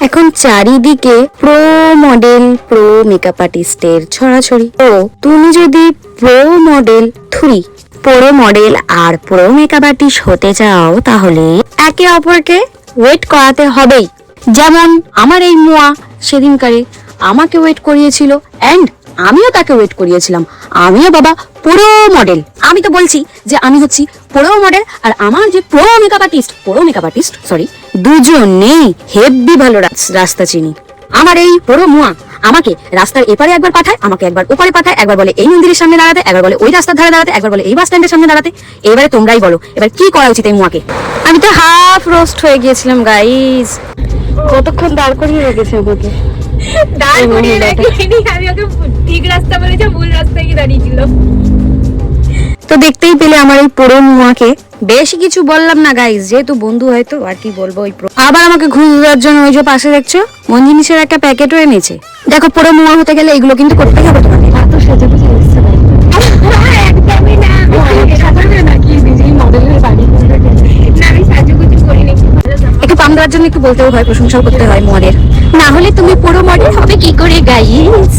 এখন চারিদিকে pro model pro makeup আর্টিস্টের ছড়াছড়ি। তো তুমি যদি প্রো মডেল প্রো মডেল আর প্রো মেকআপ আর্টিস্ট হতে চাও তাহলে একে অপরকে ওয়েট করাতে হবেই। যেমন আমার এই মুয়া সেদিনকারে আমাকে ওয়েট করিয়েছিল অ্যান্ড আমিও তাকে ওয়েট করিয়েছিলাম। আমিও বাবা পুরো মডেল। আমি তো বলছি যে আমি হচ্ছি পুরো মডেল আর আমার যে প্রো মেকআপ আর্টিস্ট সরি, দুজনেই হেভি ভালো রাস্তা চিনি। আমার এই পুরো মুয়া আমাকে রাস্তার এপারে একবার পাঠায়, আমাকে একবার ওপারে পাঠায়, একবার বলে এই মন্দিরের সামনে দাঁড়াতে, একবার বলে ওই রাস্তার ধারে দাঁড়াতে, একবার বলে এই বাস স্ট্যান্ডের সামনে দাঁড়াতে। এবারে তোমরাই বলো এবার কি করা উচিত এই মুয়াকে। আমি তো হাফ রোস্ট হয়ে গিয়েছিলাম গাইস। কতক্ষণ দাঁড় করিয়ে রেখেছে আমাকে। আমি ওকে ঠিক রাস্তা বলেছি, ভুল রাস্তায় গিয়ে দাঁড়িয়েছিল। তো দেখতেই পেলে আমার এই পুরো মুয়াকে। বেশি কিছু বললাম না গাইস, যেহেতু বন্ধু হয়তো আর কি বলবো। আবার আমাকে ঘুষ দেওয়ার জন্য ওই যে পাশে দেখছো মন জিনিসের একটা প্যাকেটও এনেছে। দেখো পুরো মুয়া হতে গেলে এগুলো কিন্তু করতেই হবে তোমাকে। এত সেজে গুজে এসেছে একদমই না, নাকি নিজেই মডেলের বাড়ি না, আমি সাজুগুজু করিনি। একটু পাম দেওয়ার জন্য একটু বলতেও হয়, প্রশংসাও করতে হয় মুয়াদের, না হলে তুমি পুরো মডেল হবে কি করে গাইস।